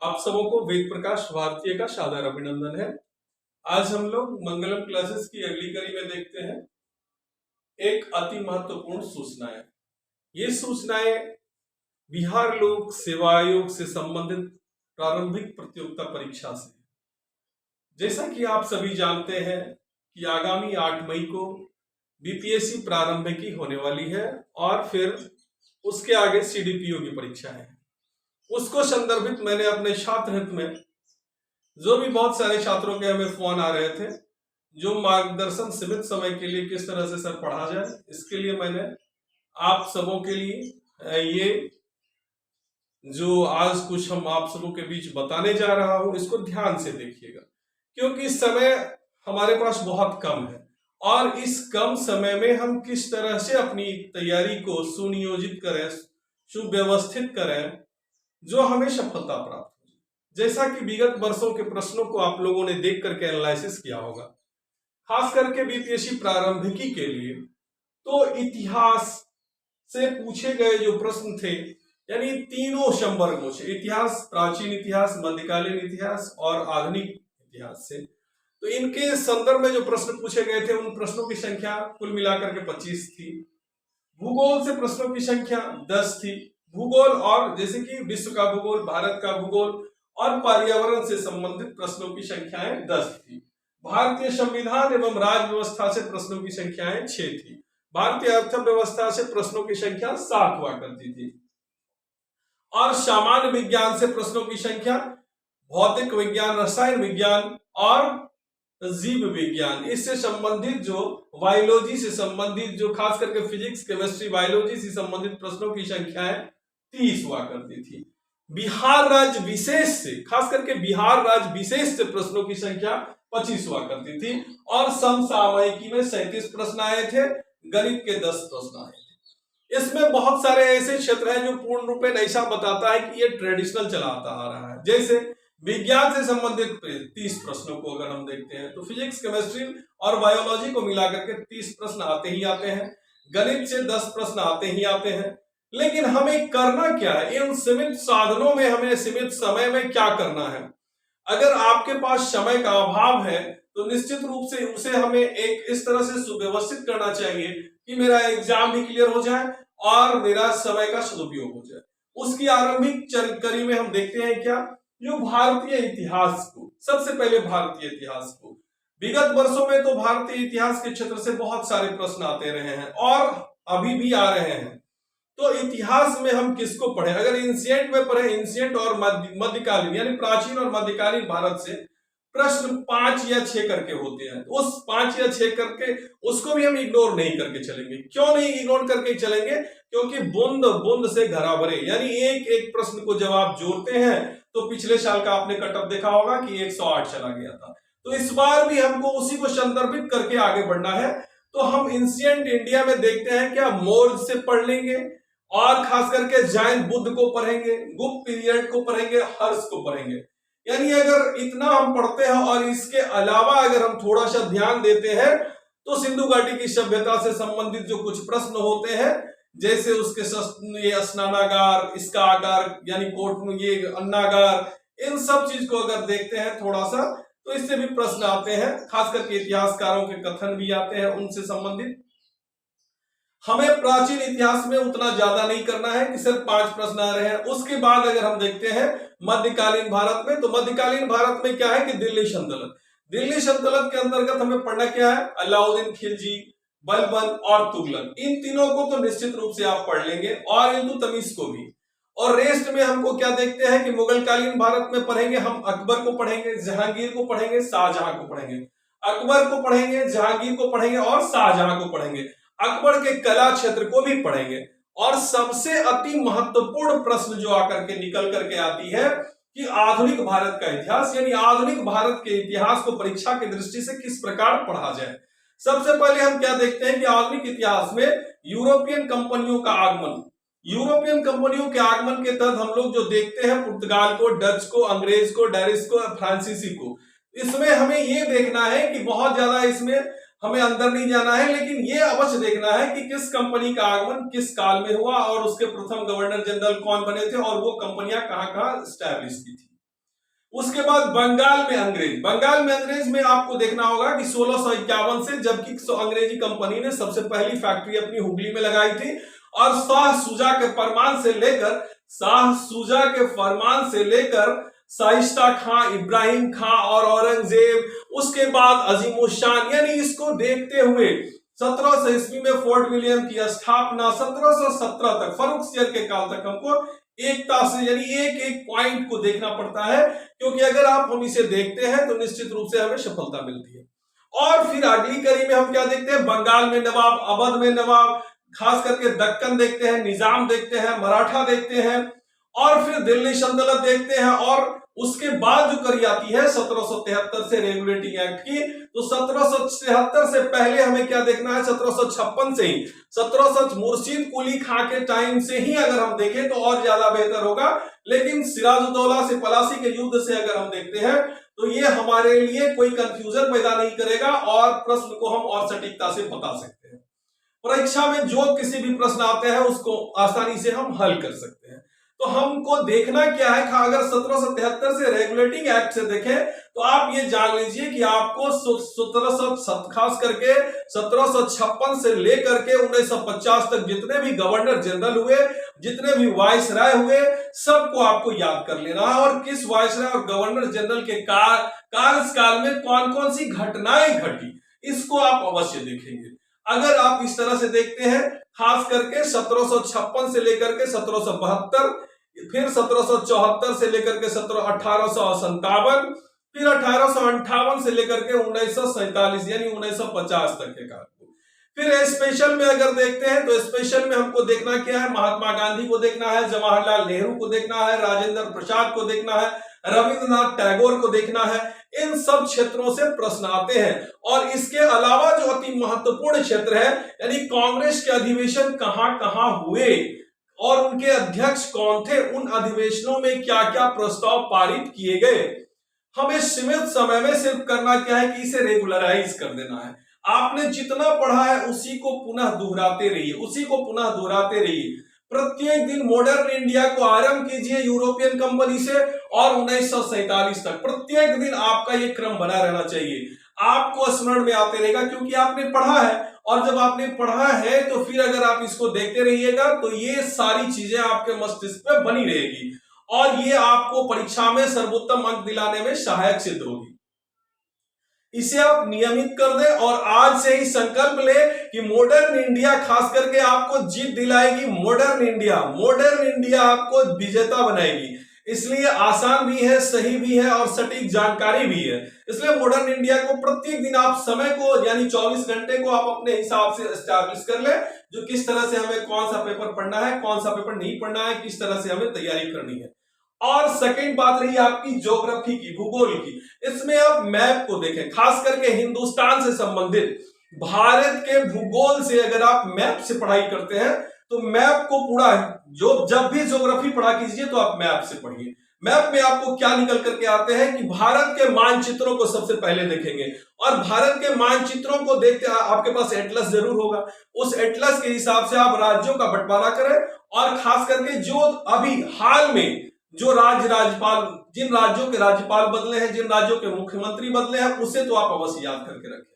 आप सबों को वेद प्रकाश भारतीय का सादर अभिनंदन है। आज हम लोग मंगलम क्लासेस की अगली कड़ी में देखते हैं एक अति महत्वपूर्ण सूचनाएं। ये सूचनाएं बिहार लोक सेवा आयोग से संबंधित प्रारंभिक प्रतियोगिता परीक्षा से। जैसा कि आप सभी जानते हैं कि आगामी 8 मई को बीपीएससी प्रारंभिकी होने वाली है और फिर उसके आगे सीडीपीओ की परीक्षा है। उसको संदर्भित मैंने अपने छात्र हित में जो भी बहुत सारे छात्रों के हमें फोन आ रहे थे, जो मार्गदर्शन सीमित समय के लिए किस तरह से सर पढ़ा जाए, इसके लिए मैंने आप सबों के लिए ये जो आज कुछ हम आप सबों के बीच बताने जा रहा हूं, इसको ध्यान से देखिएगा, क्योंकि समय हमारे पास बहुत कम है और इस कम समय में हम किस तरह से अपनी तैयारी को सुनियोजित करें, सुव्यवस्थित करें, जो हमें सफलता प्राप्त हो। जैसा कि विगत वर्षों के प्रश्नों को आप लोगों ने देख करके एनालिसिस किया होगा, खास करके बीपीएससी प्रारंभिकी के लिए, तो इतिहास से पूछे गए जो प्रश्न थे, यानी तीनों संवर्गों से, इतिहास, प्राचीन इतिहास, मध्यकालीन इतिहास और आधुनिक इतिहास से, तो इनके संदर्भ में जो प्रश्न पूछे गए थे, उन प्रश्नों की संख्या कुल मिलाकर के 25 थी। भूगोल से प्रश्नों की संख्या 10 थी। भूगोल और जैसे कि विश्व का भूगोल, भारत का भूगोल और पर्यावरण से संबंधित प्रश्नों की संख्याएं 10 थी। भारतीय संविधान एवं राज्य व्यवस्था से प्रश्नों की संख्याएं 6 थी। भारतीय अर्थव्यवस्था से प्रश्नों की संख्या 7 हुआ करती थी और सामान्य विज्ञान से प्रश्नों की संख्या, भौतिक विज्ञान, रसायन विज्ञान और जीव विज्ञान, इससे संबंधित जो बायोलॉजी से संबंधित जो खास करके फिजिक्स, केमिस्ट्री, बायोलॉजी से संबंधित प्रश्नों की संख्याएं 30 हुआ करती थी। बिहार राज्य विशेष से, खास करके बिहार राज्य विशेष से प्रश्नों की संख्या 25 हुआ करती थी और समसामयिकी में 37 प्रश्न आए थे, गणित के 10 प्रश्न आए थे। इसमें बहुत सारे ऐसे क्षेत्र हैं जो पूर्ण रूप में ऐसा बताता है कि ये ट्रेडिशनल चलाता आ रहा है। जैसे विज्ञान से संबंधित 30 प्रश्नों को अगर हम देखते हैं तो फिजिक्स, केमिस्ट्री और बायोलॉजी को मिलाकर के 30 प्रश्न आते ही आते हैं, गणित से 10 प्रश्न आते ही आते हैं। लेकिन हमें करना क्या है, इन सीमित साधनों में हमें सीमित समय में क्या करना है? अगर आपके पास समय का अभाव है तो निश्चित रूप से उसे हमें एक इस तरह से सुव्यवस्थित करना चाहिए कि मेरा एग्जाम भी क्लियर हो जाए और मेरा समय का सदुपयोग हो जाए। उसकी आरंभिक कड़ी में हम देखते हैं क्या, जो भारतीय इतिहास को, सबसे पहले भारतीय इतिहास को, विगत वर्षों में तो भारतीय इतिहास के क्षेत्र से बहुत सारे प्रश्न आते रहे हैं और अभी भी आ रहे हैं। तो इतिहास में हम किसको पढ़े? अगर इंसिएंट में पढ़े, इंसिएंट और मध्यकालीन यानी प्राचीन और मध्यकालीन भारत से प्रश्न 5 या 6 करके होते हैं, उस 5 या 6 करके उसको भी हम इग्नोर नहीं करके चलेंगे। क्यों नहीं इग्नोर करके चलेंगे? क्योंकि बूंद बूंद से घड़ा भरे, यानी एक एक प्रश्न को जब आप जोड़ते हैं तो पिछले साल का आपने कटअप देखा होगा कि 108 चला गया था। तो इस बार भी हमको उसी को संदर्भित करके आगे बढ़ना है। तो हम इंसिएंट इंडिया में देखते हैं क्या, मौर्य से पढ़ लेंगे और खास करके जैन बुद्ध को पढ़ेंगे, गुप्त पीरियड को पढ़ेंगे, हर्ष को पढ़ेंगे। यानी अगर इतना हम पढ़ते हैं और इसके अलावा अगर हम थोड़ा सा ध्यान देते हैं तो सिंधु घाटी की सभ्यता से संबंधित जो कुछ प्रश्न होते हैं, जैसे उसके ये स्नानागार, इसका आकार यानी कोट में ये अन्नागार, इन सब चीज को अगर देखते हैं थोड़ा सा तो इससे भी प्रश्न आते हैं। खास करके इतिहासकारों के कथन भी आते हैं उनसे संबंधित। हमें प्राचीन इतिहास में उतना ज्यादा नहीं करना है कि सिर्फ 5 प्रश्न आ रहे हैं। उसके बाद अगर हम देखते हैं मध्यकालीन भारत में, तो मध्यकालीन भारत में क्या है कि दिल्ली सल्तनत, दिल्ली सल्तनत के अंतर्गत हमें पढ़ना क्या है, अलाउद्दीन खिलजी, बलबन और तुगलक, इन तीनों को तो निश्चित रूप से आप पढ़ लेंगे और इल्तुतमिश को भी। और रेस्ट में हमको क्या देखते हैं कि मुगलकालीन भारत में पढ़ेंगे हम, अकबर को पढ़ेंगे, जहांगीर को पढ़ेंगे, शाहजहां को पढ़ेंगे। अकबर को पढ़ेंगे, जहांगीर को पढ़ेंगे और शाहजहां को पढ़ेंगे। अकबर के कला क्षेत्र को भी पढ़ेंगे। और सबसे अति महत्वपूर्ण प्रश्न जो आकर के निकल करके आती है कि आधुनिक भारत का इतिहास, यानी आधुनिक भारत के इतिहास को परीक्षा की दृष्टि से किस प्रकार पढ़ा जाए। सबसे पहले हम क्या देखते हैं कि आधुनिक इतिहास में यूरोपियन कंपनियों का आगमन, यूरोपियन कंपनियों के आगमन के तहत हम लोग जो देखते हैं पुर्तगाल को, डच को, अंग्रेज को, डेरिस को, फ्रांसीसी को, इसमें हमें ये देखना है कि बहुत ज्यादा इसमें हमें अंदर नहीं जाना है, लेकिन ये अवश्य देखना है कि किस कंपनी का आगमन किस काल में हुआ और उसके प्रथम गवर्नर जनरल कौन बने थे और वो कंपनियां कहां कहां स्टैब्लिश की थी। उसके बाद बंगाल में अंग्रेज में आपको देखना होगा कि 1651 से, जबकि अंग्रेजी कंपनी ने सबसे पहली फैक्ट्री अपनी हुगली में लगाई थी और शाह शुजा के फरमान से लेकर शाइस्ता खां, इब्राहिम खां और औरंगजेब, उसके बाद अजीमुशान, यानी इसको देखते हुए 1700 ईस्वी में फोर्ट विलियम की स्थापना, 1717 तक फर्रुखसियर के काल तक हमको एकता से, यानी एक एक पॉइंट को देखना पड़ता है, क्योंकि अगर हम इसे देखते हैं तो निश्चित रूप से हमें सफलता मिलती है। और फिर अगली कड़ी में हम क्या देखते हैं, बंगाल में नवाब, अवध में नवाब, खास करके दक्कन देखते हैं, निजाम देखते हैं, मराठा देखते हैं, और फिर दिल्ली सल्तनत देखते हैं। और उसके बाद जो करी आती है 1773 से रेगुलेटिंग एक्ट की, तो 1773 से पहले हमें क्या देखना है, 1756 से ही, 1700 मुर्शीद कुली खां के टाइम से ही अगर हम देखें तो और ज्यादा बेहतर होगा। लेकिन सिराजुद्दौला से पलासी के युद्ध से अगर हम देखते हैं तो ये हमारे लिए कोई कंफ्यूजन पैदा नहीं करेगा और प्रश्न को हम और सटीकता से बता सकते हैं। परीक्षा में जो किसी भी प्रश्न आते हैं उसको आसानी से हम हल कर सकते हैं। तो हमको देखना क्या है, अगर 1773 से रेगुलेटिंग एक्ट से देखें तो आप ये जान लीजिए कि आपको 1700 खास करके 1756 से लेकर के 1950 तक जितने भी गवर्नर जनरल हुए, जितने भी वायसराय हुए, सबको आपको याद कर लेना है और किस वायसराय और गवर्नर जनरल के कार्यकाल में कौन कौन सी घटनाएं घटी, इसको आप अवश्य देखेंगे। अगर आप इस तरह से देखते हैं, खास करके 1756 से लेकर के 1772, फिर 1774 से लेकर के 1857, फिर 1858 से लेकर के 1947 यानी 1950 तक के काल को। फिर स्पेशल में अगर देखते हैं तो स्पेशल में हमको देखना क्या है, महात्मा गांधी को देखना है, जवाहरलाल नेहरू को देखना है, राजेंद्र प्रसाद को देखना है, रविंद्रनाथ टैगोर को देखना है। इन सब क्षेत्रों से प्रश्न आते हैं। और इसके अलावा जो अति महत्वपूर्ण क्षेत्र है, यानी कांग्रेस के अधिवेशन कहां कहां हुए और उनके अध्यक्ष कौन थे, उन अधिवेशनों में क्या क्या प्रस्ताव पारित किए गए, हमें सीमित समय में सिर्फ करना क्या है कि इसे रेगुलराइज कर देना है। आपने जितना पढ़ा है उसी को पुनः दोहराते रहिए, प्रत्येक दिन मॉडर्न इंडिया को आरंभ कीजिए यूरोपियन कंपनी से और 1947 तक, प्रत्येक दिन आपका ये क्रम बना रहना चाहिए, आपको स्मरण में आते रहेगा क्योंकि आपने पढ़ा है। और जब आपने पढ़ा है तो फिर अगर आप इसको देखते रहिएगा तो ये सारी चीजें आपके मस्तिष्क में बनी रहेगी और ये आपको परीक्षा में सर्वोत्तम अंक दिलाने में सहायक सिद्ध होगी। इसे आप नियमित कर दें और आज से ही संकल्प ले कि मॉडर्न इंडिया खास करके आपको जीत दिलाएगी। मॉडर्न इंडिया आपको विजेता बनाएगी। इसलिए आसान भी है, सही भी है और सटीक जानकारी भी है। इसलिए मॉडर्न इंडिया को प्रत्येक दिन आप समय को यानी 24 घंटे को आप अपने हिसाब से एस्टैब्लिश कर ले, जो किस तरह से हमें कौन सा पेपर पढ़ना है, कौन सा पेपर नहीं पढ़ना है, किस तरह से हमें तैयारी करनी है। और सेकंड बात रही आपकी ज्योग्राफी की, भूगोल की। इसमें आप मैप को देखें, खास करके हिंदुस्तान से संबंधित भारत के भूगोल से अगर आप मैप से पढ़ाई करते हैं तो मैप को पूरा जब भी ज्योग्राफी पढ़ा कीजिए तो आप मैप से पढ़िए। मैप में आपको क्या निकल करके आते हैं कि भारत के मानचित्रों को सबसे पहले देखेंगे और भारत के मानचित्रों को देखते आपके पास एटलस जरूर होगा। उस एटलस के हिसाब से आप राज्यों का बंटवारा करें और खास करके जो अभी हाल में जो जिन राज्यों के राज्यपाल बदले हैं, जिन राज्यों के मुख्यमंत्री बदले हैं, उसे तो आप अवश्य याद करके रखें।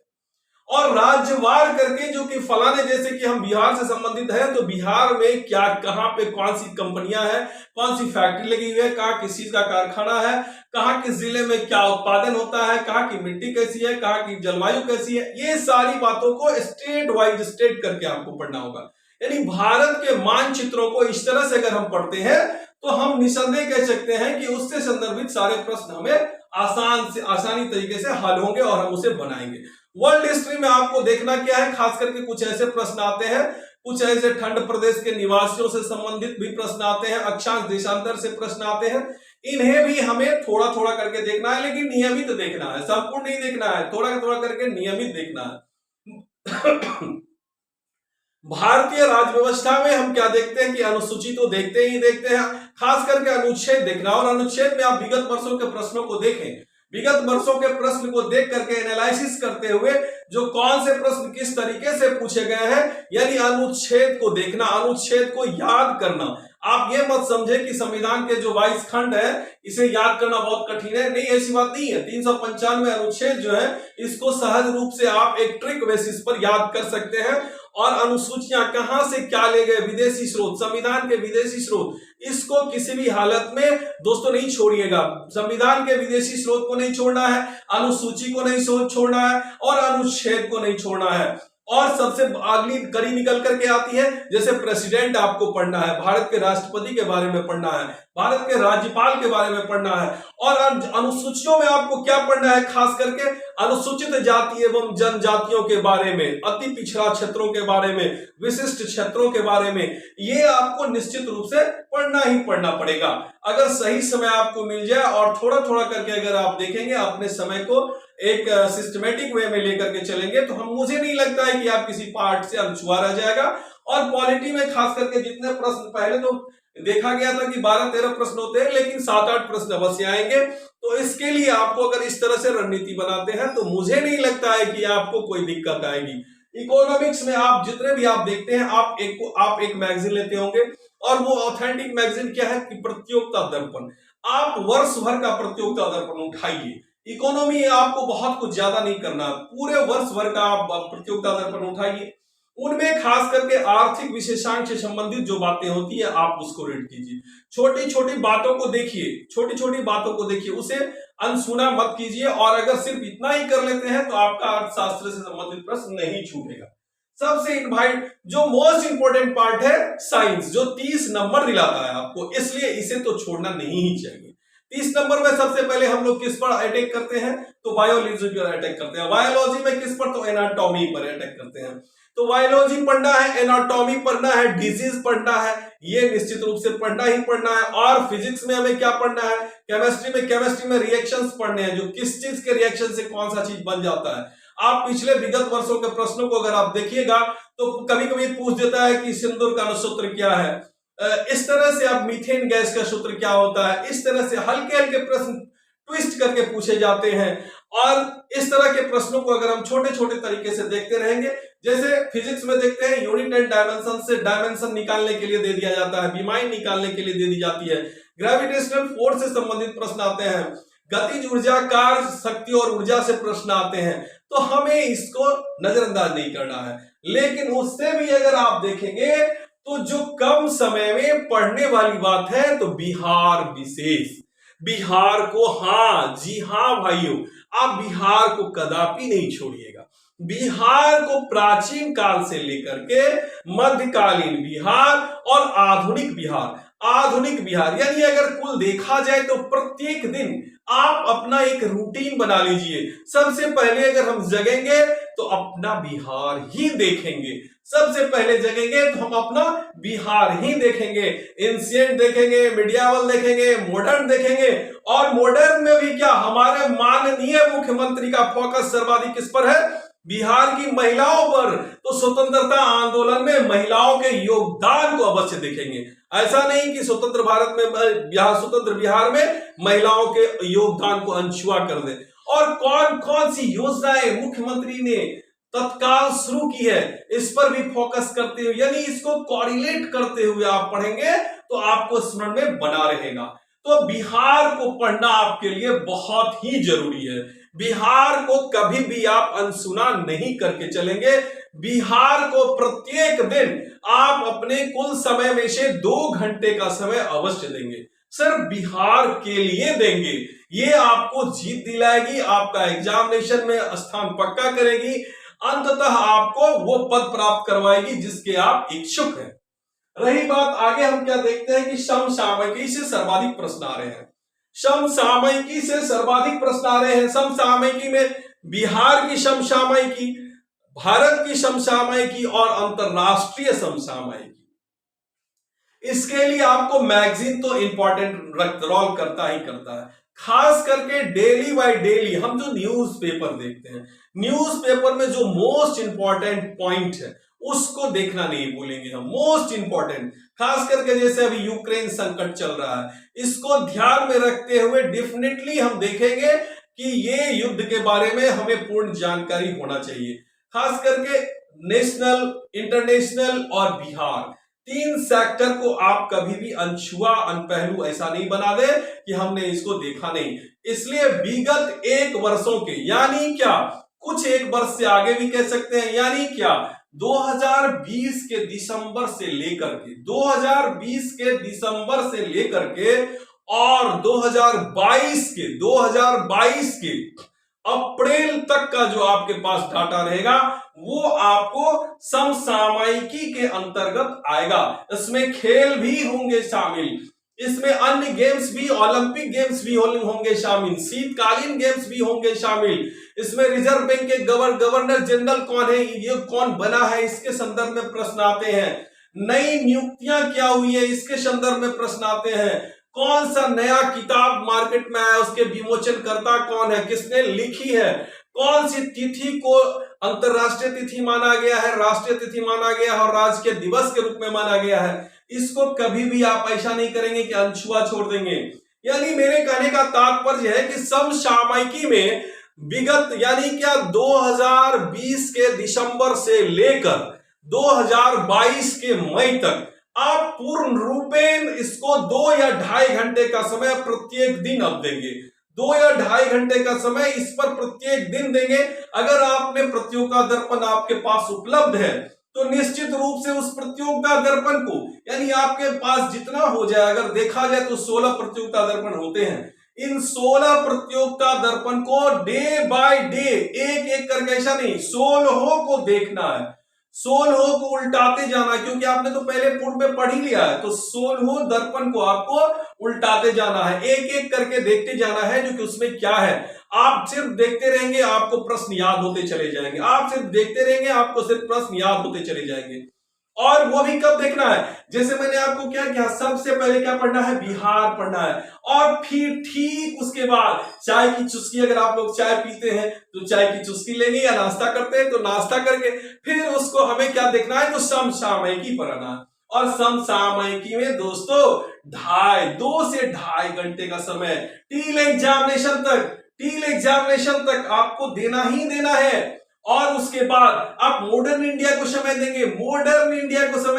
और राज्यवार करके जो कि फलाने, जैसे कि हम बिहार से संबंधित है तो बिहार में क्या, कहां पे कौन सी कंपनियां हैं, कौन सी फैक्ट्री लगी हुई है, कहां किस चीज का कारखाना है, कहां किस जिले में क्या उत्पादन होता है, कहां की मिट्टी कैसी है, कहां की जलवायु कैसी है, ये सारी बातों को स्टेट वाइज स्टेट करके आपको पढ़ना होगा। यानी भारत के मानचित्रों को इस तरह से अगर हम पढ़ते हैं तो हम निसंदेह कह सकते हैं कि उससे संदर्भित सारे प्रश्न हमें आसानी तरीके से हल होंगे और हम उसे बनाएंगे। वर्ल्ड हिस्ट्री में आपको देखना क्या है, खास करके कुछ ऐसे प्रश्न आते हैं, कुछ ऐसे ठंड प्रदेश के निवासियों से संबंधित भी प्रश्न आते हैं, अक्षांश देशांतर से प्रश्न आते हैं। इन्हें भी हमें थोड़ा थोड़ा करके देखना है, लेकिन नियमित देखना है, संपूर्ण नहीं देखना है, थोड़ा थोड़ा करके नियमित देखना है। भारतीय राज्य व्यवस्था में हम क्या देखते हैं कि अनुसूची तो देखते ही देखते हैं, खास करके अनुच्छेद देखना। और अनुच्छेद में आप विगत वर्षों के प्रश्नों को देखें, विगत वर्षों के प्रश्न को देख करके एनालिसिस करते हुए जो कौन से प्रश्न किस तरीके से पूछे गए हैं, यानी अनुच्छेद को देखना, अनुच्छेद को याद करना। आप ये मत समझे कि संविधान के जो 22 खंड है इसे याद करना बहुत कठिन है, नहीं ऐसी बात नहीं है। 395 अनुच्छेद जो है इसको सहज रूप से आप एक ट्रिक बेसिस पर याद कर सकते हैं। और अनुसूचियां कहां से क्या ले गए, विदेशी स्रोत, संविधान के विदेशी स्रोत, इसको किसी भी हालत में दोस्तों नहीं छोड़िएगा। संविधान के विदेशी स्रोत को नहीं छोड़ना है, अनुसूची को नहीं छोड़ना है और अनुच्छेद को नहीं छोड़ना है। और सबसे अगली कड़ी निकल करके आती है, जैसे प्रेसिडेंट आपको पढ़ना है, भारत के राष्ट्रपति के बारे में पढ़ना है, भारत के राज्यपाल के बारे में पढ़ना है। और अनुसूचियों में आपको क्या पढ़ना है, खास करके अनुसूचित जाति एवं जनजातियों के बारे में, अति पिछड़ा क्षेत्रों के बारे में, विशिष्ट क्षेत्रों के बारे में, ये आपको निश्चित रूप से पढ़ना ही पढ़ना पड़ेगा। अगर सही समय आपको मिल जाए और थोड़ा थोड़ा करके अगर आप देखेंगे, अपने समय को एक सिस्टमेटिक वे में लेकर के चलेंगे, तो मुझे नहीं लगता है कि आप किसी पार्ट से अनछुआ रह जाएगा। और पॉलिटी में खास करके जितने प्रश्न, पहले तो देखा गया था कि 12-13 प्रश्न होते हैं, लेकिन 7-8 प्रश्न अवश्य आएंगे। तो इसके लिए आपको अगर इस तरह से रणनीति बनाते हैं तो मुझे नहीं लगता है कि आपको कोई दिक्कत आएगी। इकोनॉमिक्स में आप जितने भी आप देखते हैं, आप एक मैगजीन लेते होंगे, और वो ऑथेंटिक मैगजीन क्या है कि प्रतियोगिता दर्पण। आप वर्ष भर का प्रतियोगिता दर्पण उठाइए। इकोनॉमी आपको बहुत कुछ ज्यादा नहीं करना, पूरे वर्ष भर का आप प्रतियोगिता दर्पण उठाइए, उनमें खास करके आर्थिक विशेषांक से संबंधित जो बातें होती है आप उसको रीड कीजिए। छोटी छोटी बातों को देखिए, छोटी छोटी बातों को देखिए, उसे अनसुना मत कीजिए। और अगर सिर्फ इतना ही कर लेते हैं तो आपका अर्थशास्त्र से संबंधित प्रश्न नहीं छूटेगा। सबसे इनवाइट जो मोस्ट इंपोर्टेंट पार्ट है साइंस, जो 30 नंबर दिलाता है आपको, इसलिए इसे तो छोड़ना नहीं ही चाहिए। 30 नंबर में सबसे पहले हम लोग किस पर अटैक करते हैं, तो बायोलॉजी पर अटैक करते हैं। बायोलॉजी में किस पर, तो एनाटॉमी पर अटैक करते हैं। तो बायोलॉजी पढ़ना है, एनाटॉमी पढ़ना है, डिजीज पढ़ना है, ये निश्चित रूप से पढ़ना ही पढ़ना है। और फिजिक्स में हमें क्या पढ़ना है, केमिस्ट्री में रिएक्शंस पढ़ने हैं, जो किस चीज के रिएक्शन से कौन सा चीज बन जाता है। आप पिछले विगत वर्षों के प्रश्नों को अगर आप देखिएगा तो कभी कभी पूछ देता है कि सिंदूर का सूत्र क्या है, इस तरह से आप मीथेन गैस का सूत्र क्या होता है, इस तरह से हल्के हल्के प्रश्न ट्विस्ट करके पूछे जाते हैं। और इस तरह के प्रश्नों को अगर हम छोटे छोटे तरीके से देखते रहेंगे, जैसे फिजिक्स में देखते हैं यूनिट एंड डायमेंशन से डायमेंशन निकालने के लिए दे दिया जाता है, बीमाइन निकालने के लिए दे दी जाती है, ग्रेविटेशनल फोर्स से संबंधित प्रश्न आते हैं, गतिज ऊर्जा, कार्य शक्ति और ऊर्जा से प्रश्न आते हैं। तो हमें इसको नजरअंदाज नहीं करना है। लेकिन उससे भी अगर आप देखेंगे तो जो कम समय में पढ़ने वाली बात है, तो बिहार विशेष, बिहार को, हाँ जी हाँ भाइयों, आप बिहार को कदापि नहीं छोड़िएगा। बिहार को प्राचीन काल से लेकर के मध्यकालीन बिहार और आधुनिक बिहार, आधुनिक बिहार यानी अगर कुल देखा जाए तो प्रत्येक दिन आप अपना एक रूटीन बना लीजिए। सबसे पहले अगर हम जगेंगे तो अपना बिहार ही देखेंगे, सबसे पहले जगेंगे तो हम अपना बिहार ही देखेंगे। एंशिएंट देखेंगे, मिडियावल देखेंगे, मॉडर्न देखेंगे। और मॉडर्न में भी क्या, हमारे माननीय मुख्यमंत्री का फोकस सर्वाधिक किस पर है, बिहार की महिलाओं पर। तो स्वतंत्रता आंदोलन में महिलाओं के योगदान को अवश्य देखेंगे। ऐसा नहीं कि स्वतंत्र भारत में, स्वतंत्र बिहार में महिलाओं के योगदान को अनछुआ कर दे। और कौन कौन सी योजनाएं मुख्यमंत्री ने तत्काल शुरू की है, इस पर भी फोकस करते हुए, यानी इसको कोरिलेट करते हुए आप पढ़ेंगे तो आपको स्मरण में बना रहेगा। तो बिहार को पढ़ना आपके लिए बहुत ही जरूरी है। बिहार को कभी भी आप अनसुना नहीं करके चलेंगे। बिहार को प्रत्येक दिन आप अपने कुल समय में से 2 घंटे का समय अवश्य देंगे, सिर्फ बिहार के लिए देंगे। ये आपको जीत दिलाएगी, आपका एग्जामिनेशन में स्थान पक्का करेगी, अंततः आपको वो पद प्राप्त करवाएगी जिसके आप इच्छुक हैं। रही बात आगे, हम क्या देखते हैं कि समसामयिकी से सर्वाधिक प्रश्न आ रहे हैं। समसामयिकी से सर्वाधिक प्रश्न आ रहे हैं। समसामयिकी में बिहार की समसामयिकी, भारत की समसामयिकी और अंतरराष्ट्रीय समसामयिकी। इसके लिए आपको मैगजीन तो इंपॉर्टेंट रोल करता ही करता है। खास करके डेली बाय डेली हम जो न्यूज़पेपर देखते हैं, न्यूज़पेपर में जो मोस्ट इंपॉर्टेंट पॉइंट है उसको देखना नहीं भूलेंगे हम। मोस्ट इंपॉर्टेंट, खास करके जैसे अभी यूक्रेन संकट चल रहा है, इसको ध्यान में रखते हुए डेफिनेटली हम देखेंगे कि ये युद्ध के बारे में हमें पूर्ण जानकारी होना चाहिए। खास करके नेशनल, इंटरनेशनल और बिहार, तीन सेक्टर को आप कभी भी अनछुआ अनपहलू ऐसा नहीं बना दे कि हमने इसको देखा नहीं। इसलिए विगत 1 वर्षों के, यानी क्या कुछ 1 वर्ष से आगे भी कह सकते हैं, यानी क्या 2020 के दिसंबर से लेकर के 2020 के दिसंबर से लेकर के और 2022 के अप्रैल तक का जो आपके पास डाटा रहेगा वो आपको समसामयिकी के अंतर्गत आएगा। इसमें खेल भी होंगे शामिल, इसमें अन्य गेम्स भी, ओलंपिक गेम्स भी होंगे शामिल, शीतकालीन गेम्स भी होंगे शामिल। इसमें रिजर्व बैंक के गवर्नर जनरल कौन है, ये कौन बना है, इसके संदर्भ में प्रश्न आते हैं। नई नियुक्तियां क्या हुई है, इसके संदर्भ में प्रश्न आते हैं। कौन सा नया किताब मार्केट में आया, उसके विमोचन करता कौन है, किसने लिखी है, कौन सी तिथि को अंतरराष्ट्रीय तिथि माना गया है, राष्ट्रीय तिथि माना गया है और राजकीय दिवस के रूप में माना गया है। इसको कभी भी आप ऐसा नहीं करेंगे कि अनछुआ छोड़ देंगे। यानी मेरे कहने का तात्पर्य है कि समसामयिकी में विगत, यानी क्या 2020 के दिसंबर से लेकर 2022 के मई तक आप पूर्ण रूपेण इसको 2 या 2.5 घंटे का समय प्रत्येक दिन अब देंगे। 2 या 2.5 घंटे का समय इस पर प्रत्येक दिन देंगे। अगर आपने प्रतियोगिता दर्पण आपके पास उपलब्ध है तो निश्चित रूप से उस प्रतियोगिता दर्पण को, यानी आपके पास जितना हो जाए, अगर देखा जाए तो 16 प्रतियोगिता दर्पण होते हैं, इन 16 प्रतियोगिता दर्पण को डे बाय डे एक एक करके, ऐसा नहीं 16 को देखना है, 16 को उल्टाते जाना, क्योंकि आपने तो पहले पूर्व में पढ़ ही लिया है। तो 16 दर्पण को आपको उल्टाते जाना है, एक एक करके देखते जाना है जो कि उसमें क्या है। आप सिर्फ देखते रहेंगे, आपको प्रश्न याद होते चले जाएंगे, आप सिर्फ देखते रहेंगे, आपको सिर्फ प्रश्न याद होते चले जाएंगे। और वो भी कब देखना है, जैसे मैंने आपको क्या किया, सबसे पहले क्या पढ़ना है, बिहार पढ़ना है, और फिर ठीक उसके बाद चाय की चुस्की, अगर आप लोग चाय पीते हैं तो चाय की चुस्की लेंगे, या नाश्ता करते हैं तो नाश्ता करके फिर उसको हमें क्या देखना है, तो समसामयिकी पढ़ना है। और समसामयिकी में दोस्तों 2 से 2.5 घंटे का समय टील एग्जामिनेशन तक आपको देना ही देना है। और उसके बाद आप मॉडर्न इंडिया को समय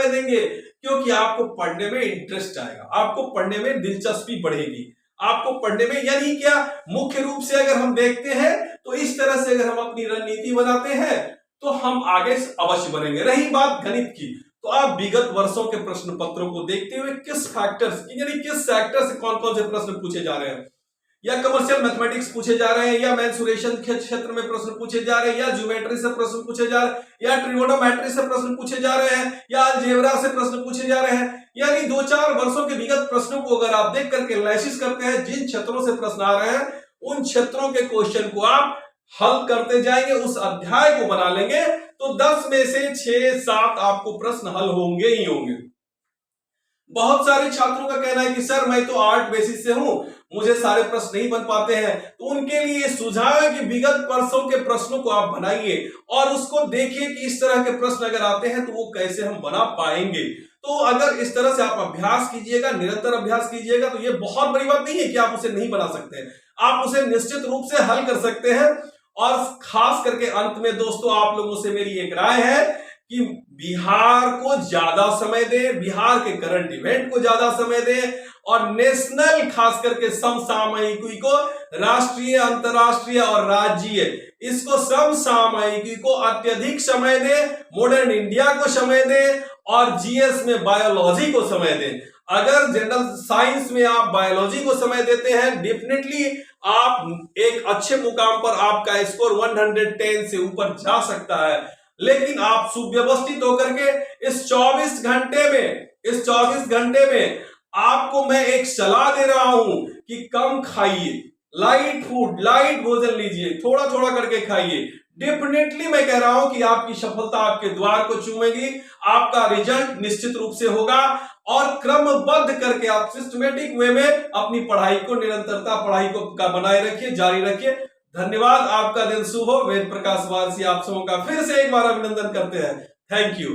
देंगे, क्योंकि आपको पढ़ने में इंटरेस्ट आएगा, आपको पढ़ने में दिलचस्पी बढ़ेगी, आपको पढ़ने में, यानी क्या मुख्य रूप से अगर हम देखते हैं तो इस तरह से अगर हम अपनी रणनीति बनाते हैं तो हम आगे अवश्य बढ़ेंगे। रही बात गणित की, तो आप विगत वर्षों के प्रश्न पत्रों को देखते हुए किस सेक्टर से कौन कौन से प्रश्न पूछे जा रहे हैं, या कमर्शियल मैथमेटिक्स पूछे जा रहे हैं, या मेंसुरेशन के क्षेत्र में प्रश्न पूछे जा रहे हैं, या ज्योमेट्री से प्रश्न पूछे जा रहे हैं, या ट्रिगोनोमेट्री से प्रश्न पूछे जा रहे हैं, या अलजेब्रा से प्रश्न पूछे जा रहे हैं। यानी 2-4 वर्षों के विगत प्रश्नों को अगर आप देख करके एनालिसिस करते हैं, जिन क्षेत्रों से प्रश्न आ रहे हैं उन क्षेत्रों के क्वेश्चन को आप हल करते जाएंगे, उस अध्याय को बना लेंगे, तो 10 में से 6-7 आपको प्रश्न हल होंगे ही होंगे। बहुत सारे छात्रों का कहना है कि सर मैं तो आर्ट बेसिस से हूं, मुझे सारे प्रश्न नहीं बन पाते हैं, तो उनके लिए सुझाव है कि विगत वर्षों के प्रश्नों को आप बनाइए और उसको देखिए कि इस तरह के प्रश्न अगर आते हैं तो वो कैसे हम बना पाएंगे। तो अगर इस तरह से आप अभ्यास कीजिएगा, निरंतर अभ्यास कीजिएगा, तो ये बहुत बड़ी बात नहीं है कि आप उसे नहीं बना सकते हैं, आप उसे निश्चित रूप से हल कर सकते हैं। और खास करके अंत में दोस्तों आप लोगों से मेरी एक राय है कि बिहार को ज्यादा समय दें, बिहार के करंट इवेंट को ज्यादा समय दें, और नेशनल खास करके समसामयिकी को, राष्ट्रीय, अंतरराष्ट्रीय और राज्यीय, इसको समसामयिकी को अत्यधिक समय दें, मॉडर्न इंडिया को समय दें, और जीएस में बायोलॉजी को समय दें। अगर जनरल साइंस में आप बायोलॉजी को समय देते हैं, डेफिनेटली आप एक अच्छे मुकाम पर, आपका स्कोर 110 से ऊपर जा सकता है। लेकिन आप सुव्यवस्थित होकर के इस 24 घंटे में आपको मैं एक सलाह दे रहा हूं कि कम खाइए, लाइट भोजन लीजिए, थोड़ा थोड़ा करके खाइए। डेफिनेटली मैं कह रहा हूं कि आपकी सफलता आपके द्वार को चूमेगी, आपका रिजल्ट निश्चित रूप से होगा। और क्रमबद्ध करके आप सिस्टमेटिक वे में अपनी पढ़ाई को, निरंतरता पढ़ाई को बनाए रखिए, जारी रखिए। धन्यवाद, आपका दिन शुभ हो। वेद प्रकाश वारसी आप सबों का फिर से एक बार अभिनंदन करते हैं। Thank you.